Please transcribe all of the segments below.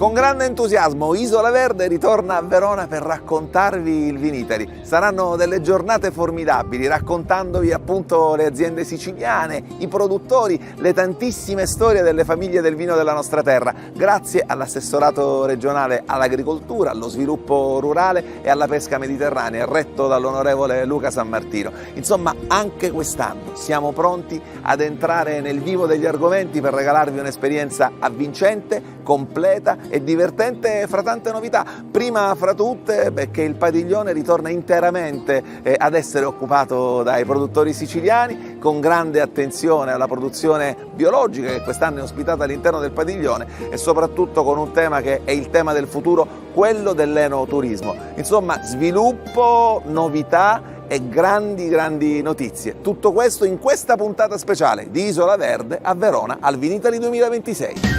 Con grande entusiasmo Isola Verde ritorna a Verona per raccontarvi il Vinitaly. Saranno delle giornate formidabili, raccontandovi appunto le aziende siciliane, i produttori, le tantissime storie delle famiglie del vino della nostra terra, grazie all'assessorato regionale all'agricoltura, allo sviluppo rurale e alla pesca mediterranea, retto dall'onorevole Luca Sammartino. Insomma, anche quest'anno siamo pronti ad entrare nel vivo degli argomenti per regalarvi un'esperienza avvincente, completa e divertente fra tante novità. Prima fra tutte che il padiglione ritorna interamente ad essere occupato dai produttori siciliani, con grande attenzione alla produzione biologica che quest'anno è ospitata all'interno del padiglione, e soprattutto con un tema che è il tema del futuro, quello dell'enoturismo. Insomma, sviluppo, novità e grandi notizie. Tutto questo in questa puntata speciale di Isola Verde a Verona al Vinitaly 2026.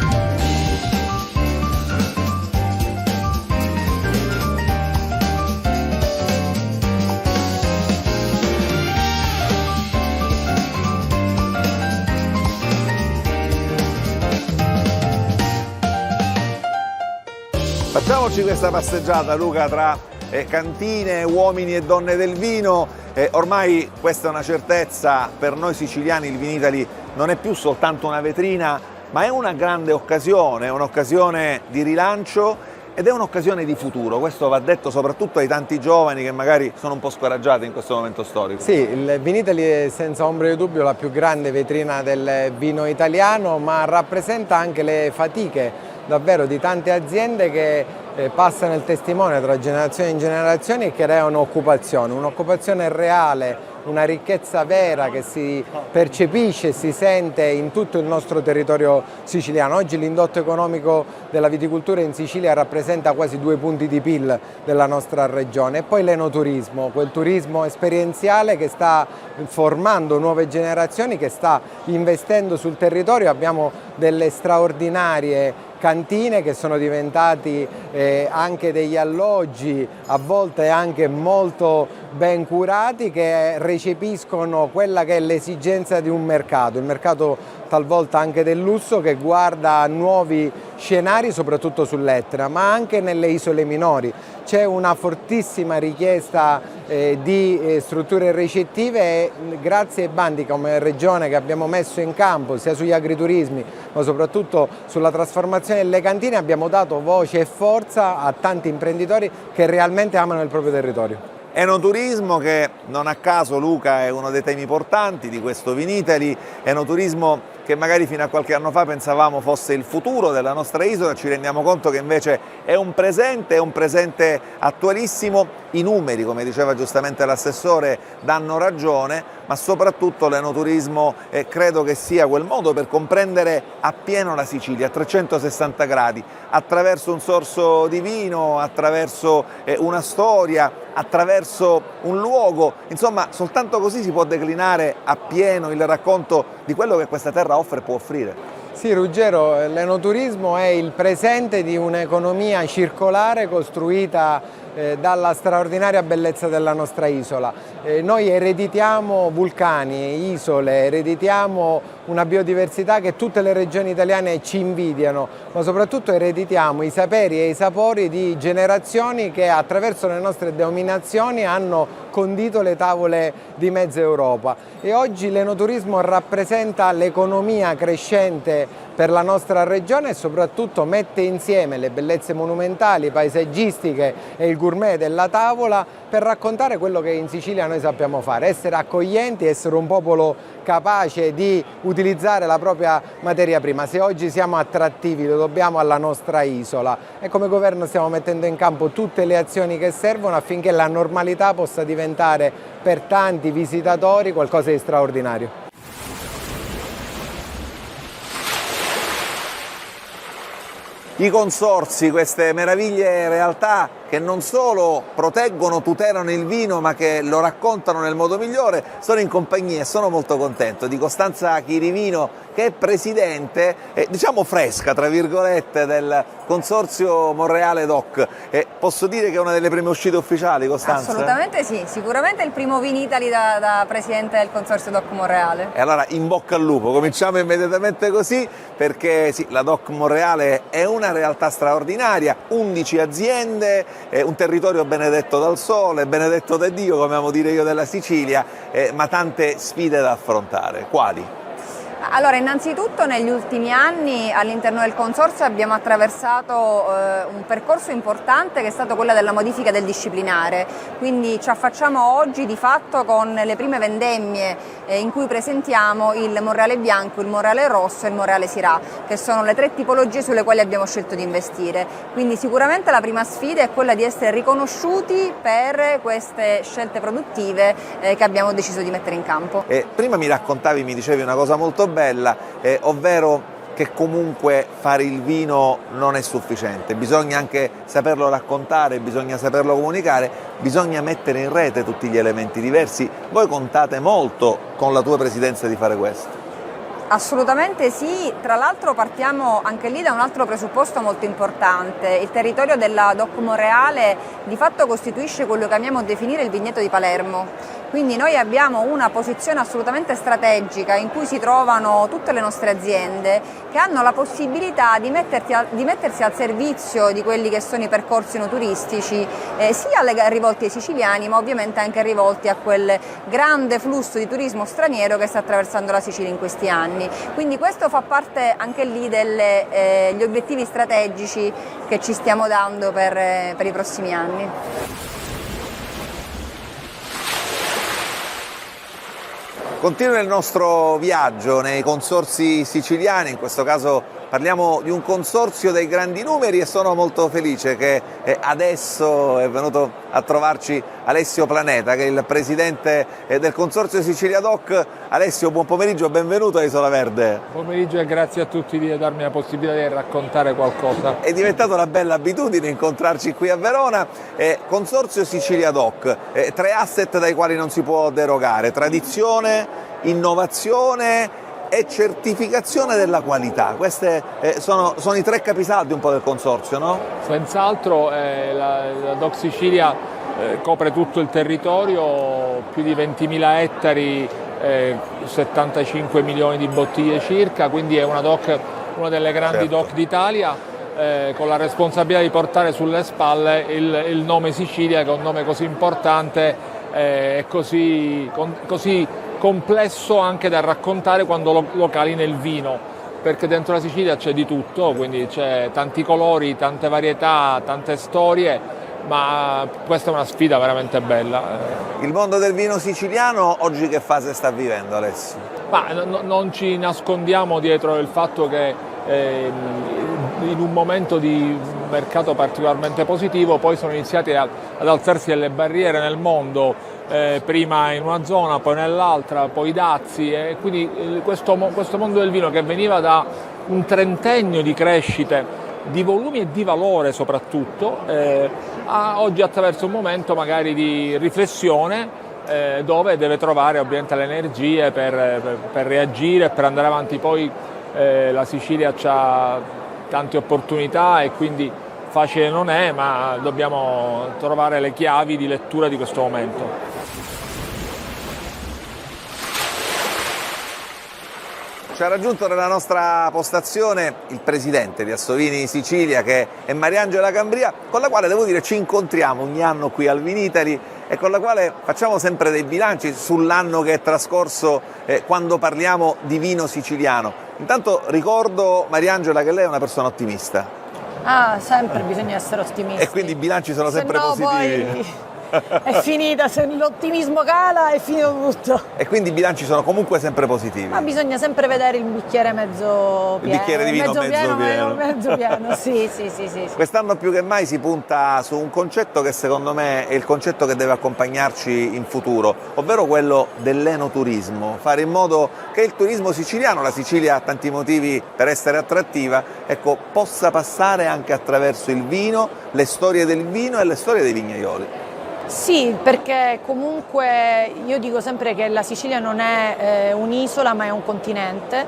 Facciamoci questa passeggiata, Luca, tra cantine, uomini e donne del vino. Ormai questa è una certezza, per noi siciliani il Vinitaly non è più soltanto una vetrina, ma è una grande occasione, è un'occasione di rilancio ed è un'occasione di futuro. Questo va detto soprattutto ai tanti giovani che magari sono un po' scoraggiati in questo momento storico. Sì, il Vinitaly è senza ombra di dubbio la più grande vetrina del vino italiano, ma rappresenta anche le fatiche davvero di tante aziende che passano il testimone tra generazioni in generazioni e creano occupazione, un'occupazione reale, una ricchezza vera che si percepisce e si sente in tutto il nostro territorio siciliano. Oggi l'indotto economico della viticoltura in Sicilia rappresenta quasi 2 punti di PIL della nostra regione, e poi l'enoturismo, quel turismo esperienziale che sta formando nuove generazioni, che sta investendo sul territorio. Abbiamo delle straordinarie cantine che sono diventati anche degli alloggi, a volte anche molto ben curati, che recepiscono quella che è l'esigenza di un mercato, il mercato talvolta anche del lusso, che guarda a nuovi scenari soprattutto sull'Etna, ma anche nelle isole minori. C'è una fortissima richiesta di strutture ricettive e grazie ai bandi come regione che abbiamo messo in campo sia sugli agriturismi ma soprattutto sulla trasformazione delle cantine abbiamo dato voce e forza a tanti imprenditori che realmente amano il proprio territorio. Enoturismo che non a caso, Luca, è uno dei temi portanti di questo Vinitaly, enoturismo che magari fino a qualche anno fa pensavamo fosse il futuro della nostra isola, ci rendiamo conto che invece è un presente attualissimo. I numeri, come diceva giustamente l'assessore, danno ragione, ma soprattutto l'enoturismo credo che sia quel modo per comprendere appieno la Sicilia a 360 gradi, attraverso un sorso di vino, attraverso una storia, attraverso un luogo. Insomma, soltanto così si può declinare appieno il racconto di quello che questa terra offre e può offrire. Sì, Ruggero, l'enoturismo è il presente di un'economia circolare costruita dalla straordinaria bellezza della nostra isola. Noi ereditiamo vulcani, isole, ereditiamo una biodiversità che tutte le regioni italiane ci invidiano, ma soprattutto ereditiamo i saperi e i sapori di generazioni che attraverso le nostre denominazioni hanno condito le tavole di mezza Europa. E oggi l'enoturismo rappresenta l'economia crescente per la nostra regione e soprattutto mette insieme le bellezze monumentali, paesaggistiche e il gourmet della tavola per raccontare quello che in Sicilia noi sappiamo fare, essere accoglienti, essere un popolo capace di utilizzare la propria materia prima. Se oggi siamo attrattivi lo dobbiamo alla nostra isola e come governo stiamo mettendo in campo tutte le azioni che servono affinché la normalità possa diventare per tanti visitatori qualcosa di straordinario. I consorzi, queste meraviglie realtà che non solo proteggono, tutelano il vino, ma che lo raccontano nel modo migliore, sono in compagnia e sono molto contento di Costanza Chirivino, che è presidente, diciamo fresca, tra virgolette, del Consorzio Monreale DOC. Posso dire che è una delle prime uscite ufficiali, Costanza? Assolutamente sì, sicuramente il primo Vinitaly da presidente del Consorzio DOC Monreale. E allora in bocca al lupo, cominciamo immediatamente così, perché sì, la DOC Monreale è una una realtà straordinaria, 11 aziende, un territorio benedetto dal sole, benedetto da Dio, come amo dire io della Sicilia, ma tante sfide da affrontare. Quali? Allora, innanzitutto negli ultimi anni all'interno del Consorzio abbiamo attraversato un percorso importante che è stato quello della modifica del disciplinare, quindi ci affacciamo oggi di fatto con le prime vendemmie in cui presentiamo il Monreale bianco, il Monreale rosso e il Monreale Syrah, che sono le 3 tipologie sulle quali abbiamo scelto di investire. Quindi sicuramente la prima sfida è quella di essere riconosciuti per queste scelte produttive che abbiamo deciso di mettere in campo. Prima mi dicevi una cosa molto bella, ovvero che comunque fare il vino non è sufficiente, bisogna anche saperlo raccontare, bisogna saperlo comunicare, bisogna mettere in rete tutti gli elementi diversi. Voi contate molto con la tua presidenza di fare questo? Assolutamente sì, tra l'altro partiamo anche lì da un altro presupposto molto importante. Il territorio della DOC Monreale di fatto costituisce quello che amiamo definire il vigneto di Palermo. Quindi noi abbiamo una posizione assolutamente strategica in cui si trovano tutte le nostre aziende che hanno la possibilità di mettersi al servizio di quelli che sono i percorsi turistici, sia rivolti ai siciliani ma ovviamente anche rivolti a quel grande flusso di turismo straniero che sta attraversando la Sicilia in questi anni. Quindi questo fa parte anche lì degli obiettivi strategici che ci stiamo dando per i prossimi anni. Continua il nostro viaggio nei consorzi siciliani, in questo caso parliamo di un consorzio dei grandi numeri e sono molto felice che adesso è venuto a trovarci Alessio Planeta, che è il presidente del consorzio Sicilia Doc. Alessio, buon pomeriggio, benvenuto a Isola Verde. Buon pomeriggio e grazie a tutti di darmi la possibilità di raccontare qualcosa. È diventata una bella abitudine incontrarci qui a Verona. Consorzio Sicilia Doc, 3 asset dai quali non si può derogare: tradizione, innovazione e certificazione della qualità. Questi sono i 3 capisaldi un po' del consorzio, no? Senz'altro la DOC Sicilia copre tutto il territorio, più di 20.000 ettari, 75 milioni di bottiglie circa, quindi è una delle grandi DOC d'Italia, con la responsabilità di portare sulle spalle il nome Sicilia, che è un nome così importante e così complesso anche da raccontare quando lo cali nel vino, perché dentro la Sicilia c'è di tutto, quindi c'è tanti colori, tante varietà, tante storie, ma questa è una sfida veramente bella. Il mondo del vino siciliano oggi che fase sta vivendo, Alessio? Non ci nascondiamo dietro il fatto che in un momento di mercato particolarmente positivo poi sono iniziati ad alzarsi delle barriere nel mondo, prima in una zona, poi nell'altra, poi i dazi, e quindi questo mondo del vino, che veniva da un trentennio di crescite di volumi e di valore soprattutto, oggi attraverso un momento magari di riflessione, dove deve trovare ovviamente le energie per reagire, per andare avanti. Poi la Sicilia ha tante opportunità e quindi facile non è, ma dobbiamo trovare le chiavi di lettura di questo momento. Ci ha raggiunto nella nostra postazione il presidente di Assovini Sicilia, che è Mariangela Cambria, con la quale devo dire ci incontriamo ogni anno qui al Vinitali e con la quale facciamo sempre dei bilanci sull'anno che è trascorso quando parliamo di vino siciliano. Intanto ricordo, Mariangela, che lei è una persona ottimista. Sempre bisogna essere ottimisti. E quindi i bilanci sono sempre positivi. Poi è finita, se l'ottimismo cala è finito tutto. E quindi i bilanci sono comunque sempre positivi. Ma bisogna sempre vedere il bicchiere mezzo pieno. Il bicchiere di vino mezzo pieno. Sì. Quest'anno più che mai si punta su un concetto che secondo me è il concetto che deve accompagnarci in futuro, ovvero quello dell'enoturismo, fare in modo che il turismo siciliano, la Sicilia ha tanti motivi per essere attrattiva, possa passare anche attraverso il vino, le storie del vino e le storie dei vignaioli. Sì, perché comunque io dico sempre che la Sicilia non è un'isola ma è un continente,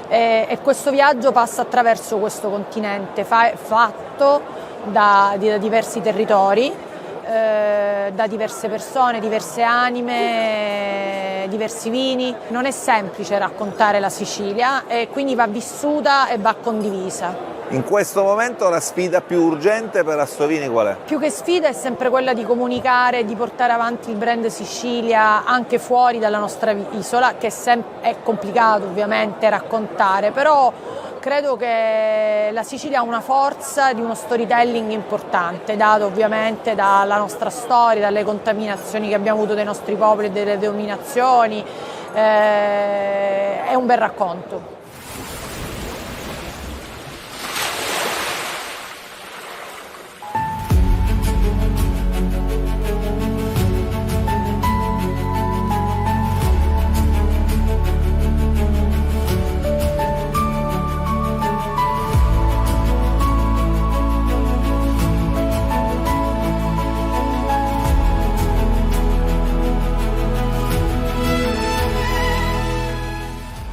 e questo viaggio passa attraverso questo continente fatto da diversi territori, da diverse persone, diverse anime, diversi vini. Non è semplice raccontare la Sicilia e quindi va vissuta e va condivisa. In questo momento la sfida più urgente per Astovini qual è? Più che sfida è sempre quella di comunicare, di portare avanti il brand Sicilia anche fuori dalla nostra isola, che è complicato ovviamente raccontare, però credo che la Sicilia ha una forza di uno storytelling importante, dato ovviamente dalla nostra storia, dalle contaminazioni che abbiamo avuto dei nostri popoli e delle dominazioni. È un bel racconto.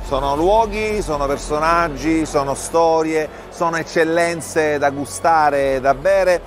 Sono luoghi, sono personaggi, sono storie, sono eccellenze da gustare, da bere.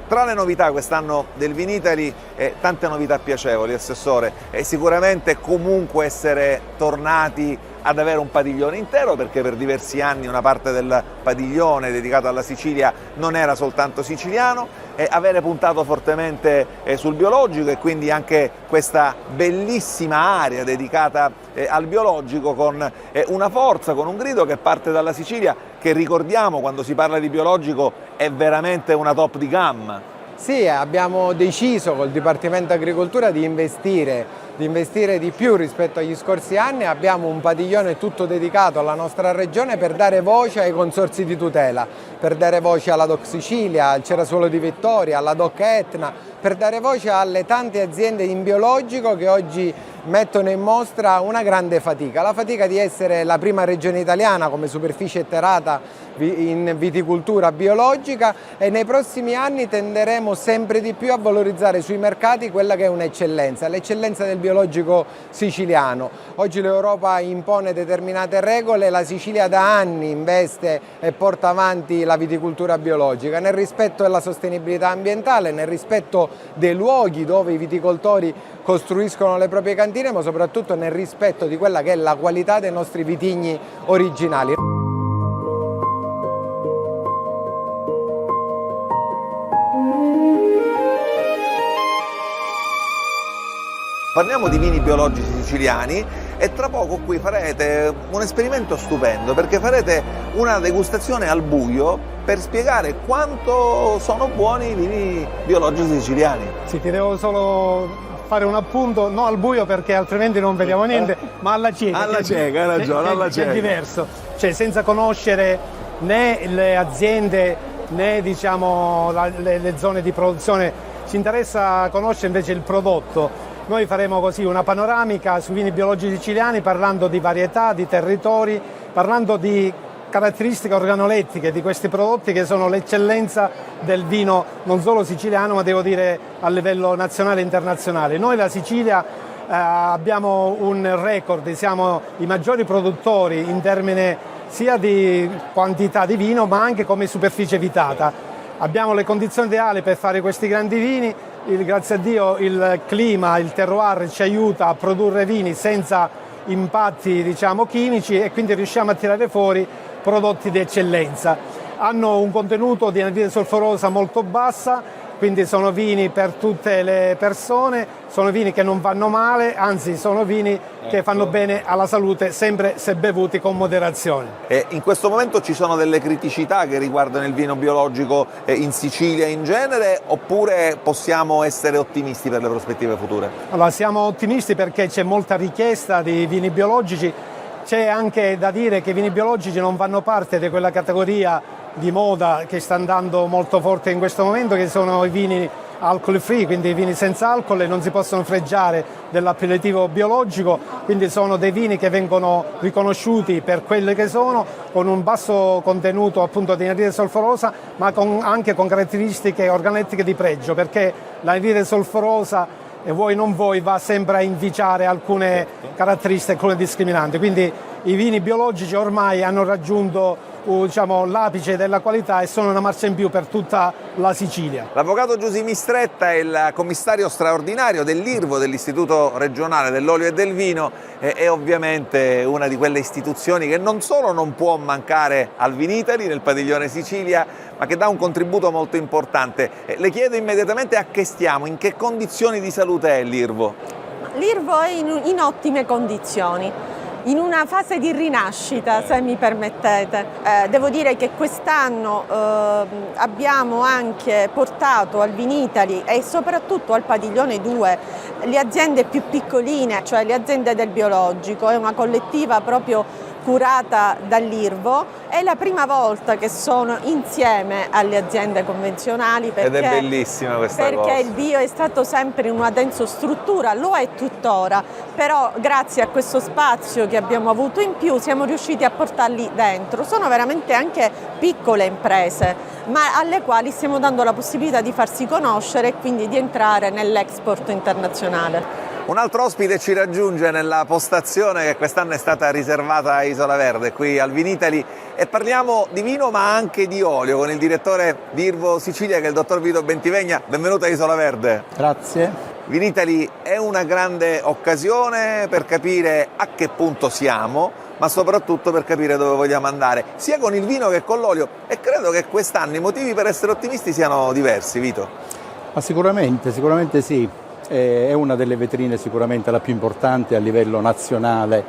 Tra le novità quest'anno del Vinitaly, tante novità piacevoli, Assessore, e sicuramente comunque essere tornati ad avere un padiglione intero, perché per diversi anni una parte del padiglione dedicato alla Sicilia non era soltanto siciliano, e avere puntato fortemente sul biologico, e quindi anche questa bellissima area dedicata al biologico con una forza, con un grido che parte dalla Sicilia, che ricordiamo quando si parla di biologico è veramente una top di gamma. Sì, abbiamo deciso col Dipartimento Agricoltura di investire di più rispetto agli scorsi anni. Abbiamo un padiglione tutto dedicato alla nostra regione per dare voce ai consorzi di tutela, per dare voce alla DOC Sicilia, al Cerasuolo di Vittoria, alla DOC Etna, per dare voce alle tante aziende in biologico che oggi mettono in mostra una grande fatica, la fatica di essere la prima regione italiana come superficie etterata in viticoltura biologica, e nei prossimi anni tenderemo sempre di più a valorizzare sui mercati quella che è un'eccellenza, l'eccellenza del biologico siciliano. Oggi l'Europa impone determinate regole, la Sicilia da anni investe e porta avanti la viticoltura biologica nel rispetto della sostenibilità ambientale, nel rispetto dei luoghi dove i viticoltori costruiscono le proprie cantine, ma soprattutto nel rispetto di quella che è la qualità dei nostri vitigni originali. Parliamo di vini biologici siciliani, e tra poco qui farete un esperimento stupendo, perché farete una degustazione al buio per spiegare quanto sono buoni i vini biologici siciliani. Sì, ti devo solo fare un appunto, no al buio perché altrimenti non vediamo niente, ma alla cieca. Alla cieca, hai ragione, alla cieca. È diverso, cioè senza conoscere né le aziende né diciamo le zone di produzione, ci interessa conoscere invece il prodotto. Noi faremo così una panoramica sui vini biologici siciliani, parlando di varietà, di territori, parlando di caratteristiche organolettiche di questi prodotti che sono l'eccellenza del vino non solo siciliano, ma devo dire a livello nazionale e internazionale. Noi la Sicilia abbiamo un record, siamo i maggiori produttori in termini sia di quantità di vino ma anche come superficie vitata. Abbiamo le condizioni ideali per fare questi grandi vini. Grazie a Dio il clima, il terroir ci aiuta a produrre vini senza impatti diciamo chimici, e quindi riusciamo a tirare fuori prodotti di eccellenza. Hanno un contenuto di anidride solforosa molto bassa, quindi sono vini per tutte le persone, sono vini che non vanno male, anzi sono vini che fanno bene alla salute, sempre se bevuti con moderazione. In questo momento ci sono delle criticità che riguardano il vino biologico in Sicilia in genere, oppure possiamo essere ottimisti per le prospettive future? Allora, siamo ottimisti perché c'è molta richiesta di vini biologici. C'è anche da dire che i vini biologici non fanno parte di quella categoria di moda che sta andando molto forte in questo momento, che sono i vini alcol free, quindi i vini senza alcol, e non si possono fregiare dell'appellativo biologico, quindi sono dei vini che vengono riconosciuti per quelli che sono, con un basso contenuto appunto di anidride solforosa, ma anche con caratteristiche organolettiche di pregio, perché l'anidride solforosa, e vuoi non vuoi, va sempre a inficiare alcune caratteristiche, alcune discriminanti. Quindi i vini biologici ormai hanno raggiunto diciamo, l'apice della qualità e sono una marcia in più per tutta la Sicilia. L'avvocato Giusy Mistretta è il commissario straordinario dell'IRVO, dell'Istituto regionale dell'olio e del vino, è ovviamente una di quelle istituzioni che non solo non può mancare al Vinitaly, nel padiglione Sicilia, ma che dà un contributo molto importante. Le chiedo immediatamente a che stiamo, in che condizioni di salute è l'IRVO? L'IRVO è in ottime condizioni, in una fase di rinascita, se mi permettete. Devo dire che quest'anno abbiamo anche portato al Vinitaly e soprattutto al padiglione 2 le aziende più piccoline, cioè le aziende del biologico. È una collettiva proprio curata dall'IRVO, è la prima volta che sono insieme alle aziende convenzionali Ed è bellissima questa cosa. Perché il bio è stato sempre in una densostruttura, lo è tuttora, però grazie a questo spazio che abbiamo avuto in più siamo riusciti a portarli dentro. Sono veramente anche piccole imprese, ma alle quali stiamo dando la possibilità di farsi conoscere e quindi di entrare nell'export internazionale. Un altro ospite ci raggiunge nella postazione che quest'anno è stata riservata a Isola Verde, qui al Vinitaly, e parliamo di vino ma anche di olio con il direttore di IRVO Sicilia, che è il dottor Vito Bentivegna. Benvenuto a Isola Verde. Grazie. Vinitaly è una grande occasione per capire a che punto siamo, ma soprattutto per capire dove vogliamo andare, sia con il vino che con l'olio, e credo che quest'anno i motivi per essere ottimisti siano diversi, Vito. Ma sicuramente sì. È una delle vetrine sicuramente la più importante a livello nazionale.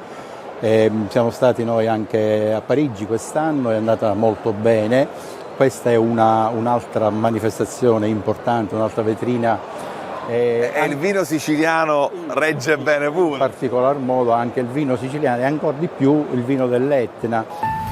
Siamo stati noi anche a Parigi quest'anno, è andata molto bene. Questa è un'altra manifestazione importante, un'altra vetrina. E il vino siciliano regge bene pure. In particolar modo anche il vino siciliano e ancora di più il vino dell'Etna.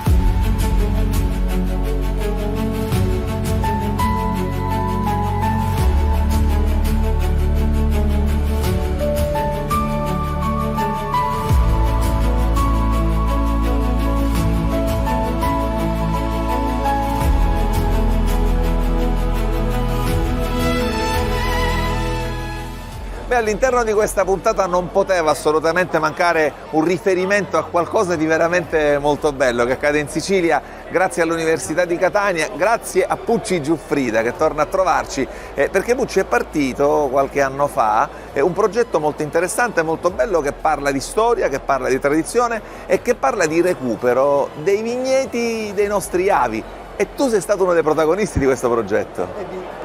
All'interno di questa puntata non poteva assolutamente mancare un riferimento a qualcosa di veramente molto bello che accade in Sicilia grazie all'Università di Catania, grazie a Pucci Giuffrida che torna a trovarci, perché Pucci è partito qualche anno fa, è un progetto molto interessante, molto bello, che parla di storia, che parla di tradizione e che parla di recupero dei vigneti dei nostri avi. E tu sei stato uno dei protagonisti di questo progetto.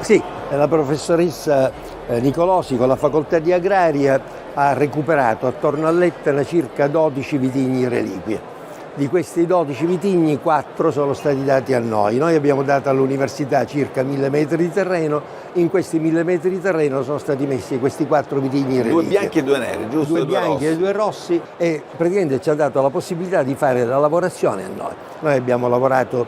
Sì, la professoressa Nicolosi con la facoltà di agraria ha recuperato attorno all'Etna circa 12 vitigni reliquie. Di questi 12 vitigni 4 sono stati dati a noi. Noi abbiamo dato all'università circa 1000 metri di terreno, in questi 1000 metri di terreno sono stati messi questi 4 vitigni reliquie. 2 bianchi e 2 neri, giusto? 2 bianchi e 2 rossi, e praticamente ci ha dato la possibilità di fare la lavorazione a noi. Noi abbiamo lavorato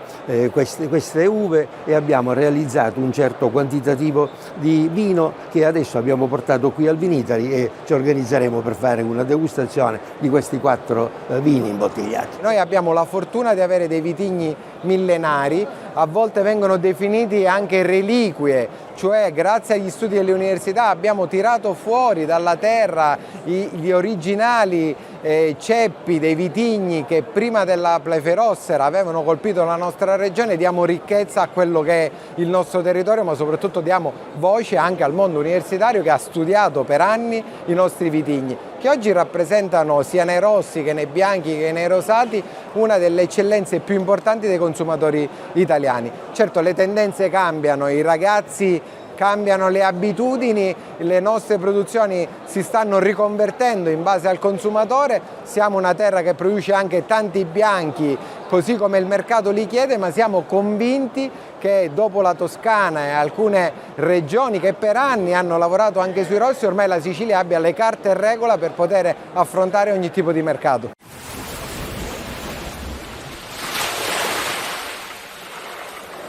queste uve e abbiamo realizzato un certo quantitativo di vino che adesso abbiamo portato qui al Vinitaly e ci organizzeremo per fare una degustazione di questi 4 vini imbottigliati. Noi abbiamo la fortuna di avere dei vitigni millenari, a volte vengono definiti anche reliquie, cioè grazie agli studi delle università abbiamo tirato fuori dalla terra gli originali ceppi dei vitigni che prima della pleferossera avevano colpito la nostra regione. Diamo ricchezza a quello che è il nostro territorio, ma soprattutto diamo voce anche al mondo universitario che ha studiato per anni i nostri vitigni, che oggi rappresentano sia nei rossi che nei bianchi che nei rosati una delle eccellenze più importanti dei consumatori italiani. Certo, le tendenze cambiano, i ragazzi cambiano le abitudini, le nostre produzioni si stanno riconvertendo in base al consumatore, siamo una terra che produce anche tanti bianchi così come il mercato li chiede, ma siamo convinti che dopo la Toscana e alcune regioni che per anni hanno lavorato anche sui rossi, ormai la Sicilia abbia le carte in regola per poter affrontare ogni tipo di mercato.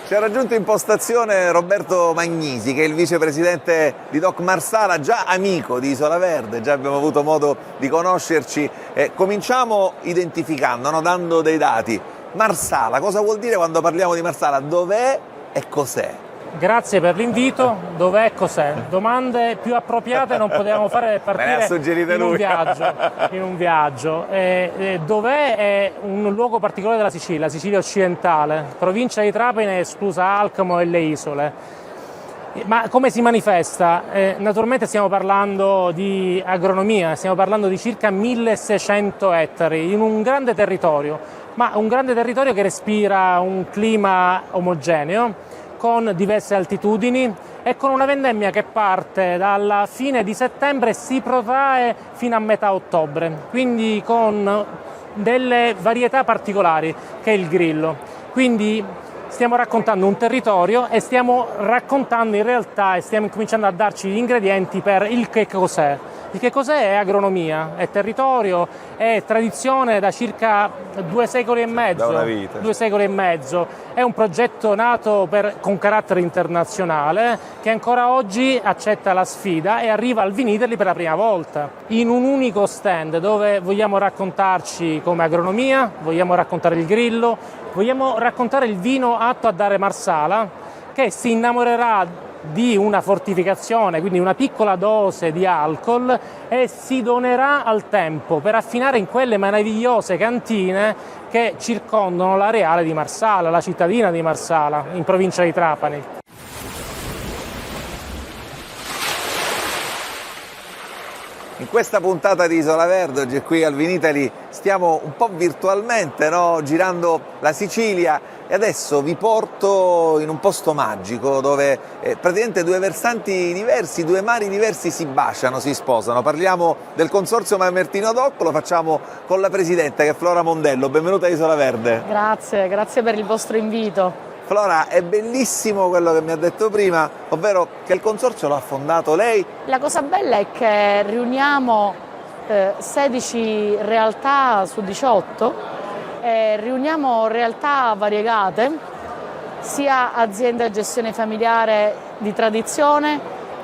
Ci ha raggiunto in postazione Roberto Magnisi, che è il vicepresidente di Doc Marsala, già amico di Isola Verde, già abbiamo avuto modo di conoscerci. Cominciamo identificando, no? Dando dei dati. Marsala, cosa vuol dire quando parliamo di Marsala? Dov'è e cos'è? Grazie per l'invito. Dov'è, cos'è? Domande più appropriate non potevamo fare per partire in un viaggio. Dov'è? È un luogo particolare della Sicilia, la Sicilia occidentale, provincia di Trapani, esclusa Alcamo e le isole. Ma come si manifesta? Naturalmente stiamo parlando di agronomia, stiamo parlando di circa 1600 ettari in un grande territorio, ma un grande territorio che respira un clima omogeneo, con diverse altitudini e con una vendemmia che parte dalla fine di settembre e si protrae fino a metà ottobre, quindi con delle varietà particolari che è il Grillo. Quindi stiamo raccontando un territorio e stiamo raccontando in realtà e stiamo cominciando a darci gli ingredienti per il che cos'è. Il che cos'è è agronomia, è territorio, è tradizione da circa 2 secoli e mezzo. Da una vita. 2 secoli e mezzo. È un progetto nato con carattere internazionale che ancora oggi accetta la sfida e arriva al Vinitaly per la prima volta. In un unico stand dove vogliamo raccontarci come agronomia, vogliamo raccontare il Grillo, vogliamo raccontare il vino atto a dare Marsala, che si innamorerà di una fortificazione, quindi una piccola dose di alcol, e si donerà al tempo per affinare in quelle meravigliose cantine che circondano l'areale di Marsala, la cittadina di Marsala, in provincia di Trapani. In questa puntata di Isola Verde, oggi qui al Vinitaly, stiamo un po' virtualmente, no? Girando la Sicilia, e adesso vi porto in un posto magico dove praticamente 2 versanti diversi, 2 mari diversi si baciano, si sposano. Parliamo del Consorzio Mamertino DOC, lo facciamo con la presidente che è Flora Mondello. Benvenuta a Isola Verde. Grazie per il vostro invito. Flora, è bellissimo quello che mi ha detto prima, ovvero che il consorzio l'ha fondato lei. La cosa bella è che riuniamo 16 realtà su 18, riuniamo realtà variegate, sia aziende a gestione familiare di tradizione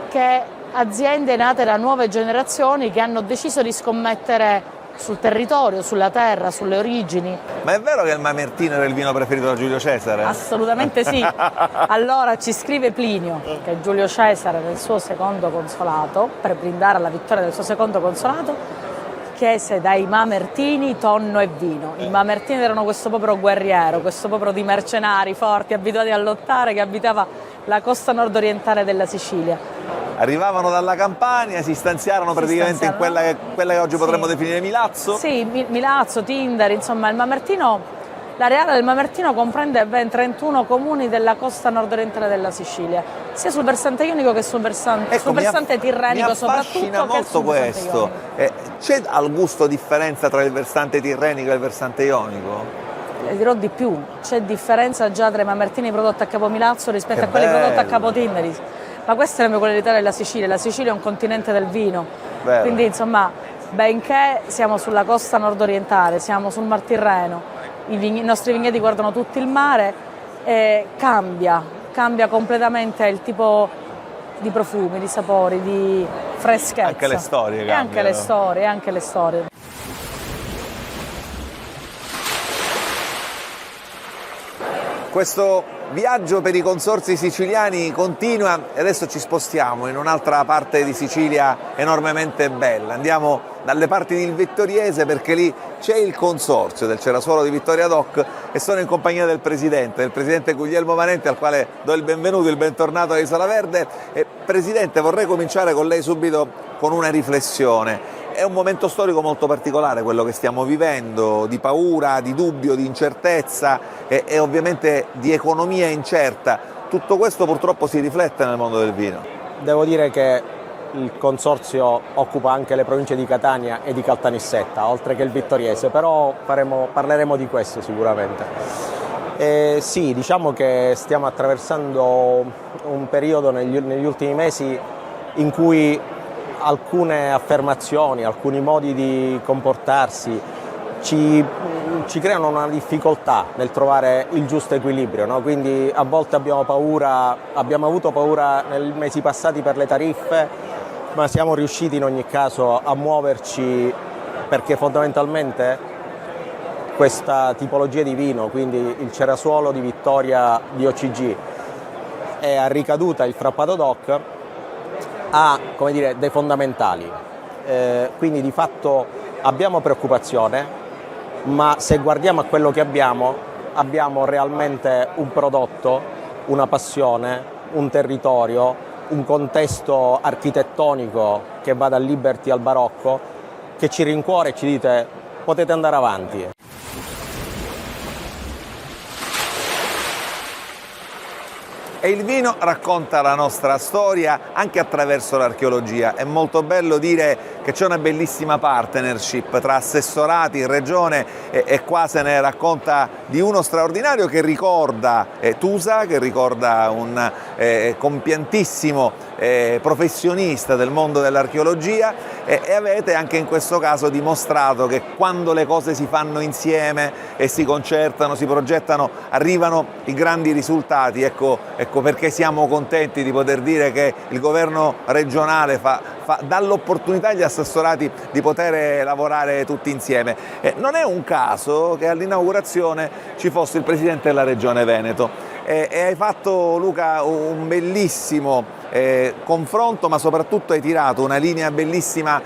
che aziende nate da nuove generazioni che hanno deciso di scommettere sul territorio, sulla terra, sulle origini. Ma è vero che il Mamertino era il vino preferito da Giulio Cesare? Assolutamente sì. Allora ci scrive Plinio che Giulio Cesare nel suo secondo consolato, per brindare alla vittoria del suo secondo consolato, chiese dai Mamertini tonno e vino. I Mamertini erano questo popolo guerriero, questo popolo di mercenari forti, abituati a lottare, che abitava la costa nord-orientale della Sicilia. Arrivavano dalla Campania, si stanziarono praticamente in quella che oggi potremmo definire Milazzo? Sì, Milazzo, Tindari, insomma l'areale del Mamertino comprende ben 31 comuni della costa nord-orientale della Sicilia, sia sul versante ionico che sul versante tirrenico soprattutto. Mi affascina molto questo. C'è al gusto differenza tra il versante tirrenico e il versante ionico? Le dirò di più, c'è differenza già tra i Mamertini prodotti a Capo Milazzo rispetto a quelli prodotti a Capo Tindari. Ma questa è la peculiarità della Sicilia. La Sicilia è un continente del vino. Vero. Quindi insomma, benché siamo sulla costa nord-orientale, siamo sul Mar Tirreno, i nostri vigneti guardano tutti il mare, cambia completamente il tipo di profumi, di sapori, di freschezza. Anche le storie cambiano. Anche le storie. Questo viaggio per i consorzi siciliani continua e adesso ci spostiamo in un'altra parte di Sicilia enormemente bella. Andiamo dalle parti del Vittoriese perché lì c'è il consorzio del Cerasuolo di Vittoria DOC e sono in compagnia del presidente Guglielmo Manenti, al quale do il benvenuto, il bentornato a Isola Verde. Presidente, vorrei cominciare con lei subito con una riflessione. È un momento storico molto particolare quello che stiamo vivendo, di paura, di dubbio, di incertezza e ovviamente di economia incerta. Tutto questo purtroppo si riflette nel mondo del vino. Devo dire che il consorzio occupa anche le province di Catania e di Caltanissetta, oltre che il Vittoriese, però parleremo di questo sicuramente. Sì, diciamo che stiamo attraversando un periodo negli ultimi mesi in cui alcune affermazioni, alcuni modi di comportarsi ci creano una difficoltà nel trovare il giusto equilibrio, no? Quindi a volte abbiamo avuto paura nei mesi passati per le tariffe, ma siamo riusciti in ogni caso a muoverci perché fondamentalmente questa tipologia di vino, quindi il Cerasuolo di Vittoria di OCG, e a ricaduta il frappato DOC ha, come dire, dei fondamentali. Quindi di fatto abbiamo preoccupazione, ma se guardiamo a quello che abbiamo realmente un prodotto, una passione, un territorio, un contesto architettonico che va dal Liberty al barocco, che ci rincuora e ci dite potete andare avanti. E il vino racconta la nostra storia anche attraverso l'archeologia. È molto bello dire che c'è una bellissima partnership tra assessorati in regione e qua se ne racconta di uno straordinario che ricorda Tusa, che ricorda un compiantissimo professionista del mondo dell'archeologia e avete anche in questo caso dimostrato che quando le cose si fanno insieme e si concertano, si progettano, arrivano i grandi risultati. Ecco perché siamo contenti di poter dire che il governo regionale dà l'opportunità agli assessorati di poter lavorare tutti insieme. Non è un caso che all'inaugurazione ci fosse il presidente della regione Veneto e hai fatto, Luca, un bellissimo confronto, ma soprattutto hai tirato una linea bellissima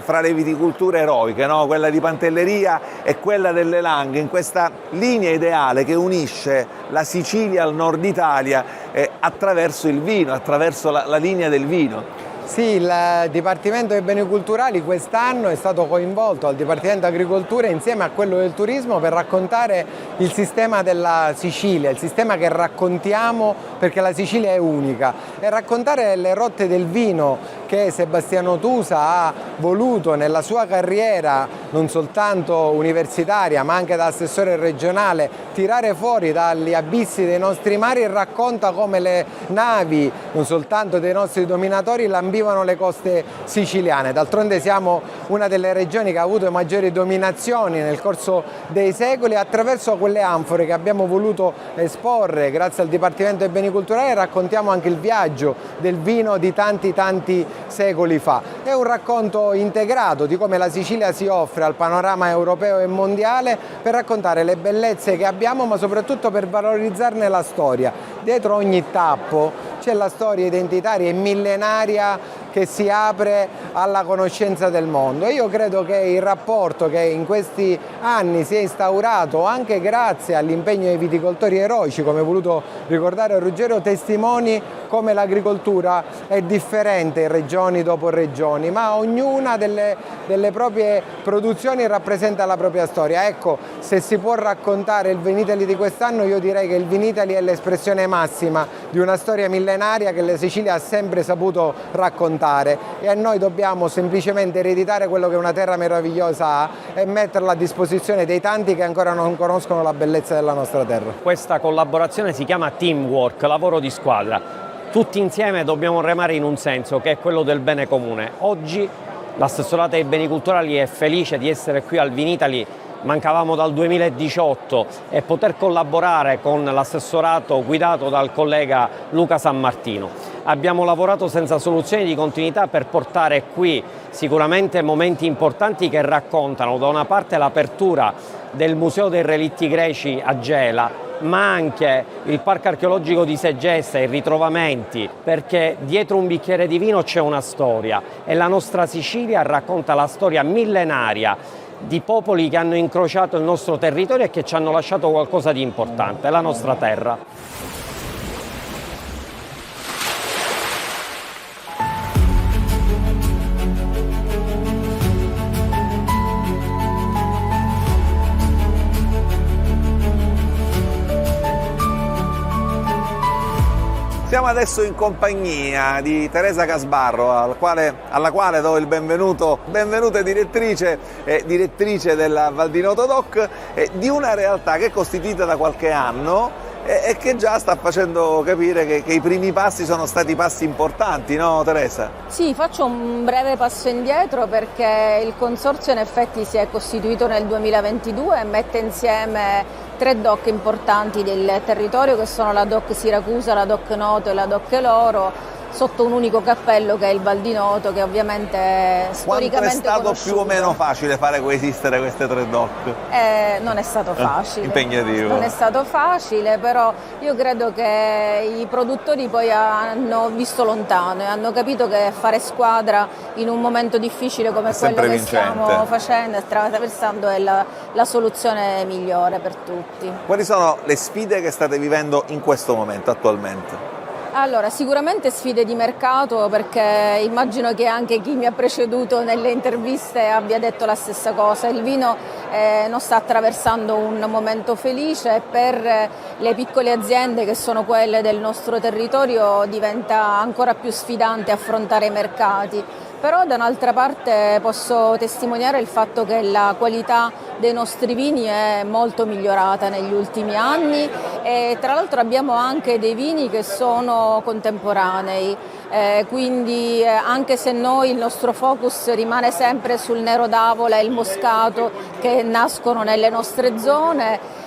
fra le viticolture eroiche, no? Quella di Pantelleria e quella delle Langhe, in questa linea ideale che unisce la Sicilia al nord Italia attraverso il vino, attraverso la linea del vino. Sì, il Dipartimento dei Beni Culturali quest'anno è stato coinvolto al Dipartimento Agricoltura insieme a quello del Turismo per raccontare il sistema della Sicilia, il sistema che raccontiamo perché la Sicilia è unica, e raccontare le rotte del vino che Sebastiano Tusa ha voluto nella sua carriera non soltanto universitaria ma anche da assessore regionale tirare fuori dagli abissi dei nostri mari. Racconta come le navi non soltanto dei nostri dominatori lambivano le coste siciliane. D'altronde siamo una delle regioni che ha avuto maggiori dominazioni nel corso dei secoli. Attraverso quelle anfore che abbiamo voluto esporre grazie al Dipartimento dei Beni Culturali raccontiamo anche il viaggio del vino di tanti secoli fa. È un racconto integrato di come la Sicilia si offre al panorama europeo e mondiale per raccontare le bellezze che abbiamo, ma soprattutto per valorizzarne la storia. Dietro ogni tappo c'è la storia identitaria e millenaria che si apre alla conoscenza del mondo. Io credo che il rapporto che in questi anni si è instaurato anche grazie all'impegno dei viticoltori eroici, come ha voluto ricordare Ruggero, testimoni come l'agricoltura è differente in regioni dopo regioni, ma ognuna delle proprie produzioni rappresenta la propria storia. Ecco, se si può raccontare il Vinitaly di quest'anno, io direi che il Vinitaly è l'espressione massima di una storia millenaria che la Sicilia ha sempre saputo raccontare, e a noi dobbiamo semplicemente ereditare quello che una terra meravigliosa ha e metterla a disposizione dei tanti che ancora non conoscono la bellezza della nostra terra. Questa collaborazione si chiama teamwork, lavoro di squadra. Tutti insieme dobbiamo remare in un senso, che è quello del bene comune. Oggi l'assessorato ai beni culturali è felice di essere qui al Vinitaly. Mancavamo dal 2018 e poter collaborare con l'assessorato guidato dal collega Luca Sammartino. Abbiamo lavorato senza soluzioni di continuità per portare qui sicuramente momenti importanti che raccontano da una parte l'apertura del Museo dei Relitti Greci a Gela, ma anche il Parco Archeologico di Segesta, i ritrovamenti, perché dietro un bicchiere di vino c'è una storia e la nostra Sicilia racconta la storia millenaria di popoli che hanno incrociato il nostro territorio e che ci hanno lasciato qualcosa di importante, la nostra terra. Siamo adesso in compagnia di Teresa Casbarro, alla quale do il benvenuto. Benvenuta direttrice della Val di Noto Doc, di una realtà che è costituita da qualche anno e che già sta facendo capire che i primi passi sono stati passi importanti, no Teresa? Sì, faccio un breve passo indietro perché il consorzio in effetti si è costituito nel 2022 e mette insieme 3 doc importanti del territorio che sono la doc Siracusa, la doc Noto e la doc Loro, sotto un unico cappello che è il Val di Noto, che ovviamente storicamente Quanto è stato conosciuto. più o meno facile fare coesistere queste 3 dock? Non è stato facile. Impegnativo. Non è stato facile, però io credo che i produttori poi hanno visto lontano e hanno capito che fare squadra in un momento difficile come quello che stiamo facendo e attraversando è la soluzione migliore per tutti. Quali sono le sfide che state vivendo in questo momento, attualmente? Allora, sicuramente sfide di mercato, perché immagino che anche chi mi ha preceduto nelle interviste abbia detto la stessa cosa. Il vino non sta attraversando un momento felice e per le piccole aziende che sono quelle del nostro territorio diventa ancora più sfidante affrontare i mercati. Però da un'altra parte posso testimoniare il fatto che la qualità dei nostri vini è molto migliorata negli ultimi anni e tra l'altro abbiamo anche dei vini che sono contemporanei, quindi anche se noi il nostro focus rimane sempre sul Nero d'Avola e il Moscato che nascono nelle nostre zone,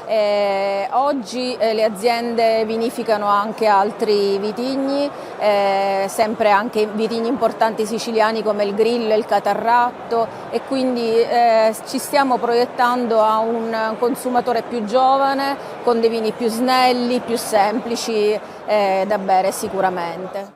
oggi le aziende vinificano anche altri vitigni, sempre anche vitigni importanti siciliani come il Grillo, il Catarratto, e quindi ci stiamo proiettando a un consumatore più giovane con dei vini più snelli, più semplici da bere sicuramente.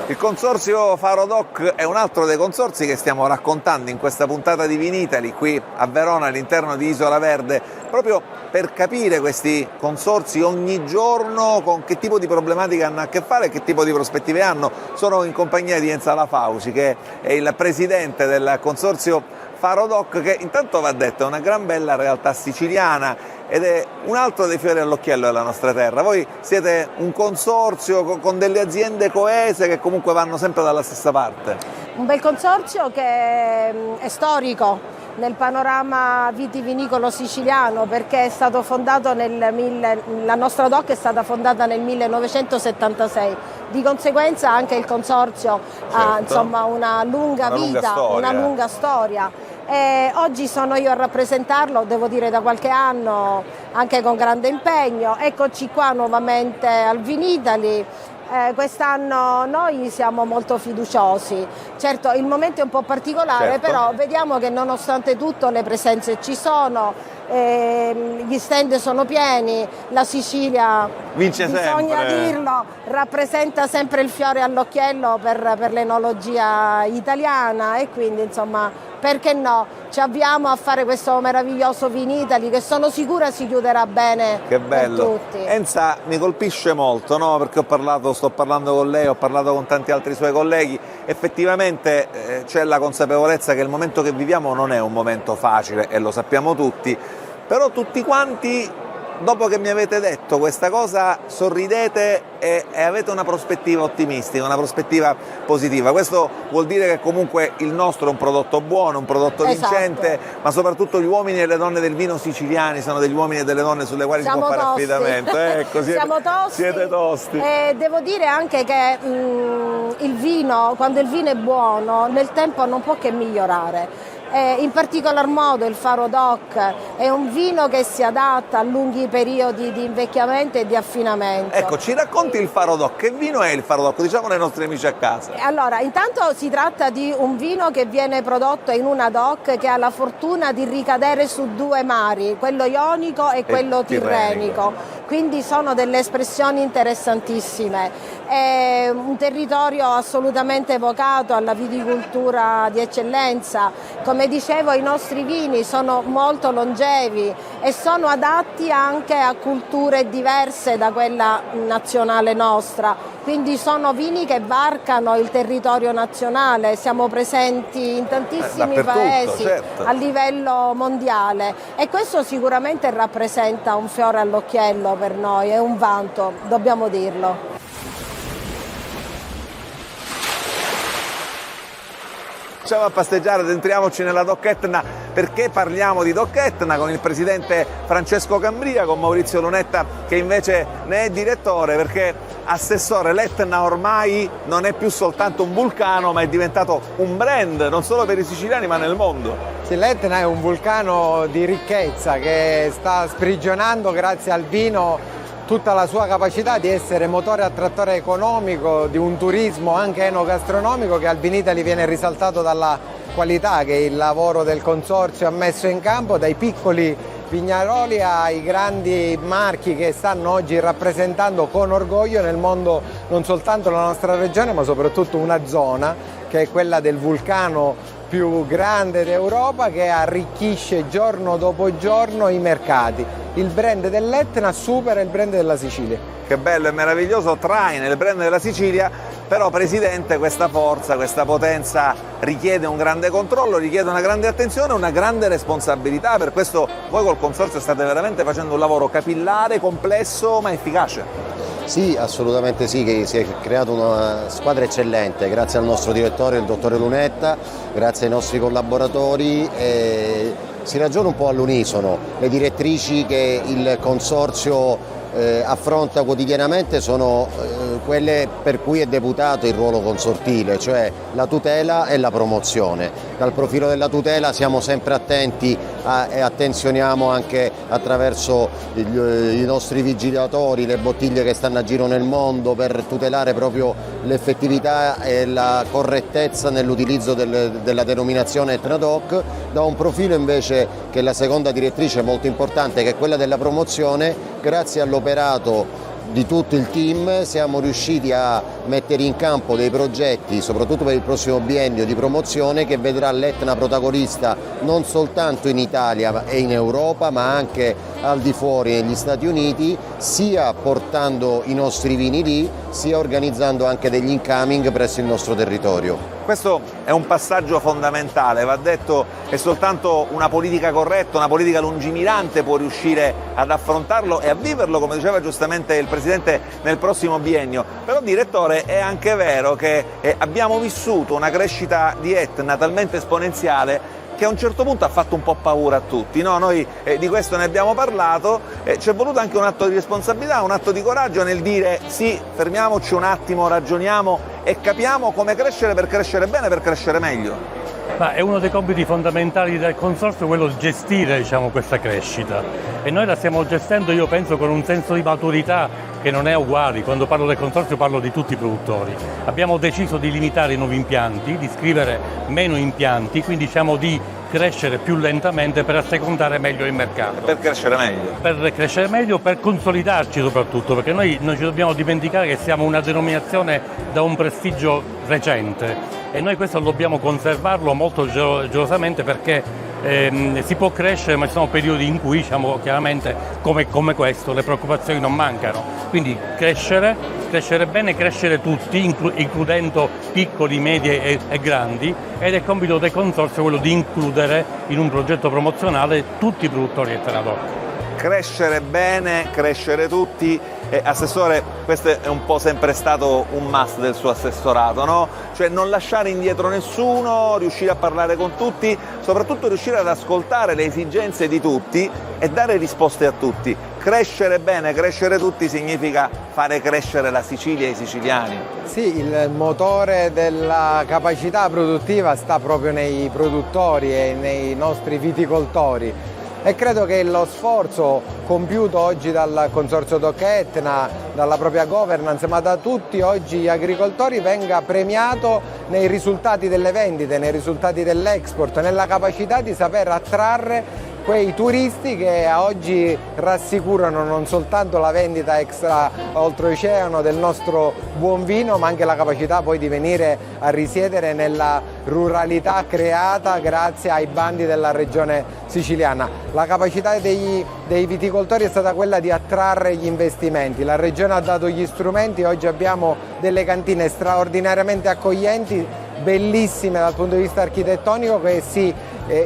Il consorzio Faro Doc è un altro dei consorzi che stiamo raccontando in questa puntata di Vinitaly qui a Verona, all'interno di Isola Verde, proprio per capire questi consorzi ogni giorno con che tipo di problematiche hanno a che fare e che tipo di prospettive hanno. Sono in compagnia di Enza Lafauci, che è il presidente del consorzio Faro Doc, che intanto va detto è una gran bella realtà siciliana ed è un altro dei fiori all'occhiello della nostra terra. Voi siete un consorzio con delle aziende coese che comunque vanno sempre dalla stessa parte. Un bel consorzio che è storico nel panorama vitivinicolo siciliano, perché è stato fondato la nostra DOC è stata fondata nel 1976, di conseguenza anche il consorzio ha insomma una lunga vita, una lunga storia. E oggi sono io a rappresentarlo, devo dire da qualche anno, anche con grande impegno. Eccoci qua nuovamente al Vinitaly. Quest'anno noi siamo molto fiduciosi, certo il momento è un po' particolare, però vediamo che nonostante tutto le presenze ci sono, gli stand sono pieni, la Sicilia, vince bisogna sempre. Dirlo, rappresenta sempre il fiore all'occhiello per l'enologia italiana e quindi insomma perché no, ci avviamo a fare questo meraviglioso Vinitaly che sono sicura si chiuderà bene. Che bello. Per tutti. Enza mi colpisce molto, no? Perché sto parlando con lei, ho parlato con tanti altri suoi colleghi, effettivamente c'è la consapevolezza che il momento che viviamo non è un momento facile e lo sappiamo tutti, però tutti quanti dopo che mi avete detto questa cosa sorridete e avete una prospettiva ottimistica, una prospettiva positiva. Questo vuol dire che comunque il nostro è un prodotto buono, un prodotto vincente, ma soprattutto gli uomini e le donne del vino siciliani sono degli uomini e delle donne sulle quali si può fare affidamento. Ecco, siete tosti. E devo dire anche che il vino, quando il vino è buono, nel tempo non può che migliorare. In particolar modo il Faro Doc è un vino che si adatta a lunghi periodi di invecchiamento e di affinamento. Ecco, ci racconti il Faro Doc, che vino è il Faro Doc? Diciamo ai nostri amici a casa. Allora, intanto si tratta di un vino che viene prodotto in una DOC che ha la fortuna di ricadere su 2 mari, quello ionico e quello tirrenico, quindi sono delle espressioni interessantissime. È un territorio assolutamente vocato alla viticoltura di eccellenza. Come dicevo, i nostri vini sono molto longevi e sono adatti anche a culture diverse da quella nazionale nostra, quindi sono vini che varcano il territorio nazionale, siamo presenti in tantissimi paesi a livello mondiale e questo sicuramente rappresenta un fiore all'occhiello per noi, è un vanto, dobbiamo dirlo. Facciamo a passeggiare, entriamoci nella DOC Etna, perché parliamo di DOC Etna con il presidente Francesco Cambria, con Maurizio Lunetta che invece ne è direttore, perché assessore, l'Etna ormai non è più soltanto un vulcano ma è diventato un brand non solo per i siciliani ma nel mondo. Sì, l'Etna è un vulcano di ricchezza che sta sprigionando grazie al vino tutta la sua capacità di essere motore attrattore economico di un turismo anche enogastronomico che al Vinitaly viene risaltato dalla qualità che il lavoro del consorzio ha messo in campo, dai piccoli vignaroli ai grandi marchi che stanno oggi rappresentando con orgoglio nel mondo non soltanto la nostra regione ma soprattutto una zona che è quella del vulcano più grande d'Europa, che arricchisce giorno dopo giorno i mercati. Il brand dell'Etna supera il brand della Sicilia. Che bello e meraviglioso, traina il brand della Sicilia, però Presidente questa forza, questa potenza richiede un grande controllo, richiede una grande attenzione, una grande responsabilità. Per questo voi col Consorzio state veramente facendo un lavoro capillare, complesso ma efficace. Sì, assolutamente sì, che si è creata una squadra eccellente, grazie al nostro direttore, il dottore Lunetta, grazie ai nostri collaboratori. Si ragiona un po' all'unisono, le direttrici che il Consorzio affronta quotidianamente sono quelle per cui è deputato il ruolo consortile, cioè la tutela e la promozione. Dal profilo della tutela siamo sempre attenti e attenzioniamo anche attraverso i nostri vigilatori, le bottiglie che stanno a giro nel mondo per tutelare proprio l'effettività e la correttezza nell'utilizzo della denominazione Etna DOC. Da un profilo invece che è la seconda direttrice molto importante, che è quella della promozione, grazie all'operato di tutto il team siamo riusciti a mettere in campo dei progetti, soprattutto per il prossimo biennio, di promozione che vedrà l'Etna protagonista non soltanto in Italia e in Europa ma anche al di fuori negli Stati Uniti, sia portando i nostri vini lì, sia organizzando anche degli incoming presso il nostro territorio. Questo è un passaggio fondamentale, va detto, è soltanto una politica corretta, una politica lungimirante può riuscire ad affrontarlo e a viverlo, come diceva giustamente il Presidente, nel prossimo biennio. Però, Direttore, è anche vero che abbiamo vissuto una crescita di Etna talmente esponenziale che a un certo punto ha fatto un po' paura a tutti, no? Noi di questo ne abbiamo parlato, ci è voluto anche un atto di responsabilità, un atto di coraggio nel dire sì, fermiamoci un attimo, ragioniamo e capiamo come crescere per crescere bene, per crescere meglio. Ma è uno dei compiti fondamentali del Consorzio quello di gestire, questa crescita, e noi la stiamo gestendo, io penso, con un senso di maturità che non è uguale. Quando parlo del Consorzio parlo di tutti i produttori. Abbiamo deciso di limitare i nuovi impianti, di scrivere meno impianti, quindi di crescere più lentamente per assecondare meglio il mercato. Per crescere meglio. Per crescere meglio, per consolidarci soprattutto, perché noi non ci dobbiamo dimenticare che siamo una denominazione da un prestigio recente e noi questo dobbiamo conservarlo molto gelosamente, perché si può crescere, ma ci sono periodi in cui chiaramente come questo le preoccupazioni non mancano. Quindi crescere bene, crescere tutti, includendo piccoli, medi e grandi, ed è compito del Consorzio quello di includere in un progetto promozionale tutti i produttori Etna DOC. Crescere bene, crescere tutti. Assessore, questo è un po' sempre stato un must del suo assessorato, no? Cioè non lasciare indietro nessuno, riuscire a parlare con tutti, soprattutto riuscire ad ascoltare le esigenze di tutti e dare risposte a tutti. Crescere bene, crescere tutti significa fare crescere la Sicilia e i siciliani. Sì, il motore della capacità produttiva sta proprio nei produttori e nei nostri viticoltori. E credo che lo sforzo compiuto oggi dal Consorzio DOC Etna, dalla propria governance, ma da tutti oggi gli agricoltori, venga premiato nei risultati delle vendite, nei risultati dell'export, nella capacità di saper attrarre quei turisti che oggi rassicurano non soltanto la vendita extra oltreoceano del nostro buon vino, ma anche la capacità poi di venire a risiedere nella ruralità creata grazie ai bandi della regione siciliana. La capacità dei viticoltori è stata quella di attrarre gli investimenti. La regione ha dato gli strumenti, oggi abbiamo delle cantine straordinariamente accoglienti, bellissime dal punto di vista architettonico, che si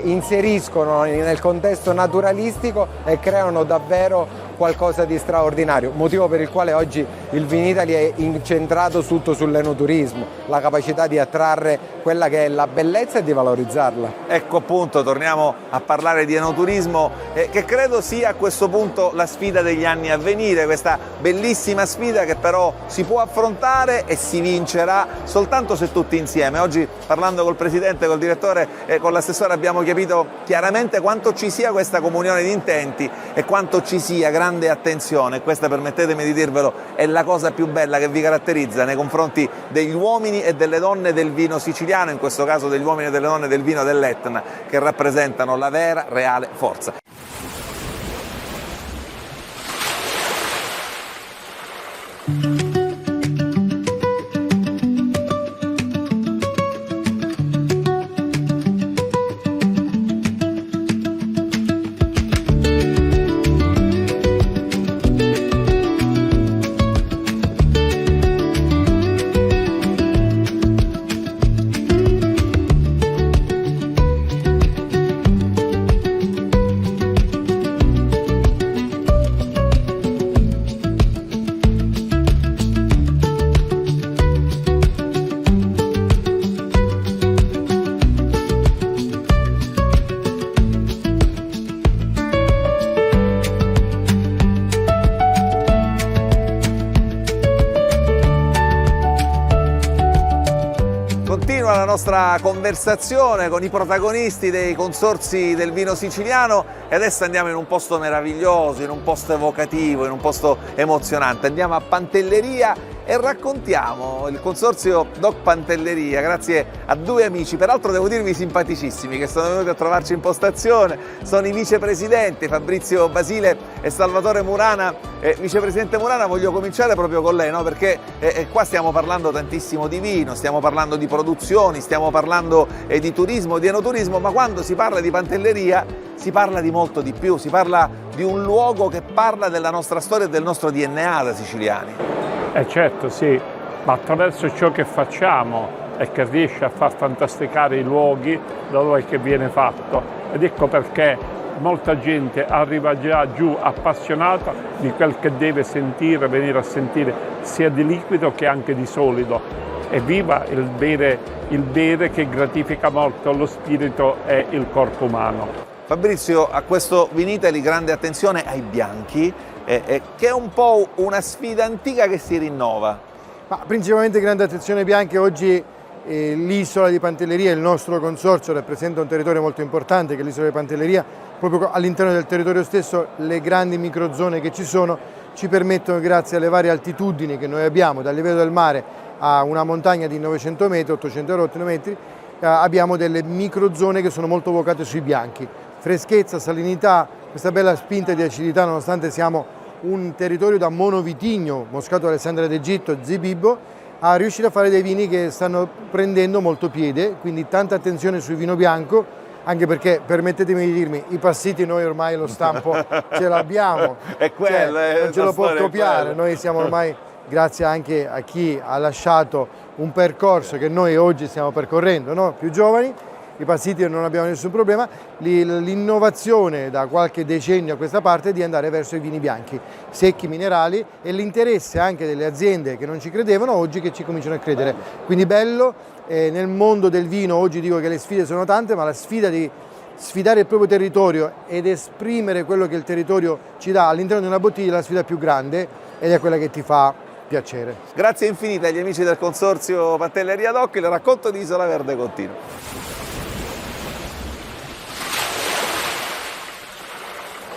inseriscono nel contesto naturalistico e creano davvero qualcosa di straordinario, motivo per il quale oggi il Vinitaly è incentrato tutto sull'enoturismo, la capacità di attrarre quella che è la bellezza e di valorizzarla. Ecco, appunto, torniamo a parlare di enoturismo, che credo sia a questo punto la sfida degli anni a venire, questa bellissima sfida che però si può affrontare e si vincerà soltanto se tutti insieme. Oggi, parlando col Presidente, col Direttore e con l'Assessore, abbiamo capito chiaramente quanto ci sia questa comunione di intenti e quanto ci sia grande grande attenzione. Questa, permettetemi di dirvelo, è la cosa più bella che vi caratterizza nei confronti degli uomini e delle donne del vino siciliano, in questo caso degli uomini e delle donne del vino dell'Etna, che rappresentano la vera, reale forza. Continua la nostra conversazione con i protagonisti dei consorzi del vino siciliano e adesso andiamo in un posto meraviglioso, in un posto evocativo, in un posto emozionante. Andiamo a Pantelleria e raccontiamo il consorzio DOC Pantelleria grazie a due amici, peraltro devo dirvi simpaticissimi, che sono venuti a trovarci in postazione. Sono i vicepresidenti Fabrizio Basile e Salvatore Murana. Vicepresidente Murana, voglio cominciare proprio con lei, no? Perché qua stiamo parlando tantissimo di vino, stiamo parlando di produzioni, stiamo parlando di turismo, di enoturismo, ma quando si parla di Pantelleria si parla di molto di più, si parla di un luogo che parla della nostra storia e del nostro DNA da siciliani. Certo, sì, ma attraverso ciò che facciamo e che riesce a far fantasticare i luoghi dove che viene fatto. Ed ecco perché molta gente arriva già giù appassionata di quel che deve sentire, venire a sentire sia di liquido che anche di solido. E viva il bere che gratifica molto lo spirito e il corpo umano. Fabrizio, a questo Vinitaly grande attenzione ai bianchi, che è un po' una sfida antica che si rinnova. Ma principalmente grande attenzione ai bianchi. Oggi l'isola di Pantelleria, il nostro consorzio, rappresenta un territorio molto importante che è l'isola di Pantelleria. Proprio all'interno del territorio stesso le grandi microzone che ci sono ci permettono, grazie alle varie altitudini che noi abbiamo, dal livello del mare a una montagna di 900 metri, 800 metri, abbiamo delle microzone che sono molto vocate sui bianchi. Freschezza, salinità, questa bella spinta di acidità, nonostante siamo un territorio da monovitigno, Moscato Alessandria d'Egitto, Zibibbo, a riuscire a fare dei vini che stanno prendendo molto piede, quindi tanta attenzione sul vino bianco, anche perché, permettetemi di dirmi, i passiti noi ormai lo stampo ce l'abbiamo, è quello, non ce lo può copiare, noi siamo ormai, grazie anche a chi ha lasciato un percorso che noi oggi stiamo percorrendo, no? Più giovani, i passiti non abbiamo nessun problema, l'innovazione da qualche decennio a questa parte è di andare verso i vini bianchi, secchi, minerali, e l'interesse anche delle aziende che non ci credevano oggi che ci cominciano a credere. Quindi bello, nel mondo del vino oggi dico che le sfide sono tante, ma la sfida di sfidare il proprio territorio ed esprimere quello che il territorio ci dà all'interno di una bottiglia è la sfida più grande ed è quella che ti fa piacere. Grazie infinite agli amici del consorzio Pantelleria DOC, il racconto di Isola Verde continua.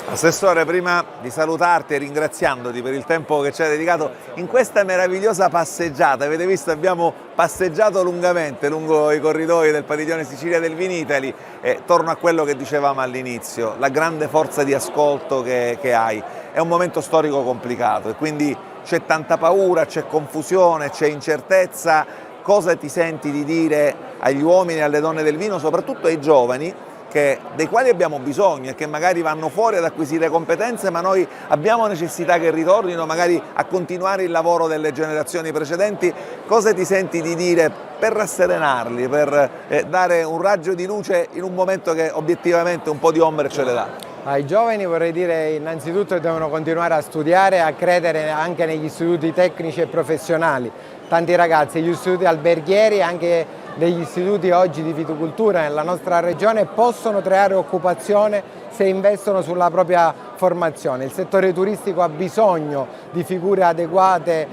Assessore, prima di salutarti e ringraziandoti per il tempo che ci hai dedicato in questa meravigliosa passeggiata, avete visto abbiamo passeggiato lungamente lungo i corridoi del padiglione Sicilia del Vinitaly e torno a quello che dicevamo all'inizio, la grande forza di ascolto che hai. È un momento storico complicato e quindi c'è tanta paura, c'è confusione, c'è incertezza. Cosa ti senti di dire agli uomini e alle donne del vino, soprattutto ai giovani, dei quali abbiamo bisogno e che magari vanno fuori ad acquisire competenze, ma noi abbiamo necessità che ritornino magari a continuare il lavoro delle generazioni precedenti? Cosa ti senti di dire per rasserenarli, per dare un raggio di luce in un momento che obiettivamente un po' di ombre ce le dà? Ai giovani vorrei dire innanzitutto che devono continuare a studiare, a credere anche negli istituti tecnici e professionali. Tanti ragazzi, gli istituti alberghieri, anche degli istituti oggi di viticoltura nella nostra regione possono creare occupazione se investono sulla propria formazione. Il settore turistico ha bisogno di figure adeguate,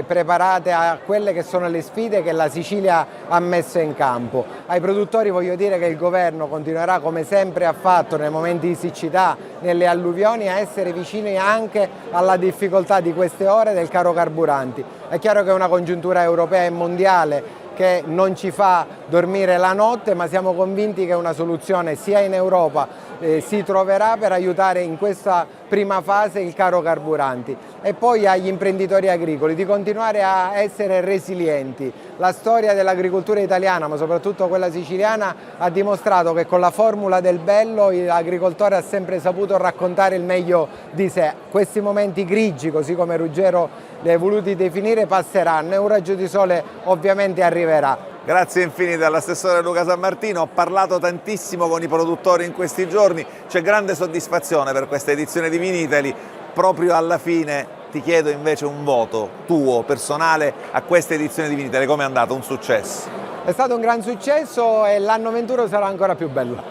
preparate a quelle che sono le sfide che la Sicilia ha messo in campo. Ai produttori voglio dire che il governo continuerà, come sempre ha fatto nei momenti di siccità, nelle alluvioni, a essere vicini anche alla difficoltà di queste ore del caro carburanti. È chiaro che è una congiuntura europea e mondiale che non ci fa dormire la notte, ma siamo convinti che una soluzione sia in Europa si troverà per aiutare in questa prima fase il caro carburanti. E poi agli imprenditori agricoli di continuare a essere resilienti. La storia dell'agricoltura italiana, ma soprattutto quella siciliana, ha dimostrato che con la formula del bello l'agricoltore ha sempre saputo raccontare il meglio di sé. Questi momenti grigi, così come Ruggero li hai voluti definire, passeranno e un raggio di sole ovviamente arriverà. Grazie infinite all'assessore Luca Sammartino, ho parlato tantissimo con i produttori in questi giorni, c'è grande soddisfazione per questa edizione di Vinitaly. Proprio alla fine ti chiedo invece un voto tuo, personale, a questa edizione di Vinitaly, come è andato? Un successo? È stato un gran successo e l'anno 21 sarà ancora più bello.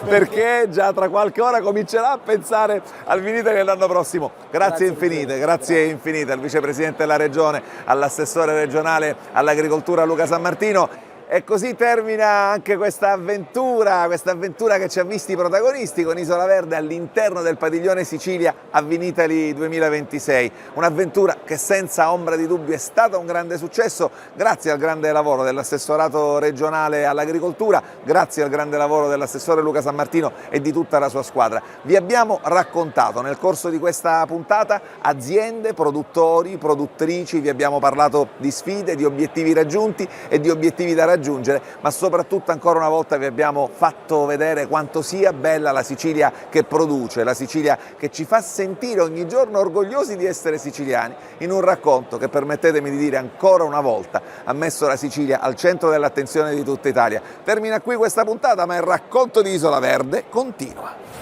Perché già tra qualche ora comincerà a pensare al Vinitaly dell'anno prossimo. Grazie infinite al vicepresidente della regione, all'assessore regionale all'agricoltura Luca Sammartino. E così termina anche questa avventura che ci ha visti protagonisti con Isola Verde all'interno del padiglione Sicilia a Vinitaly 2026. Un'avventura che senza ombra di dubbio è stata un grande successo grazie al grande lavoro dell'assessorato regionale all'agricoltura, grazie al grande lavoro dell'assessore Luca Sammartino e di tutta la sua squadra. Vi abbiamo raccontato nel corso di questa puntata aziende, produttori, produttrici, vi abbiamo parlato di sfide, di obiettivi raggiunti e di obiettivi da raggiungere, ma soprattutto ancora una volta vi abbiamo fatto vedere quanto sia bella la Sicilia che produce, la Sicilia che ci fa sentire ogni giorno orgogliosi di essere siciliani, in un racconto che, permettetemi di dire ancora una volta, ha messo la Sicilia al centro dell'attenzione di tutta Italia. Termina qui questa puntata, ma il racconto di Isola Verde continua.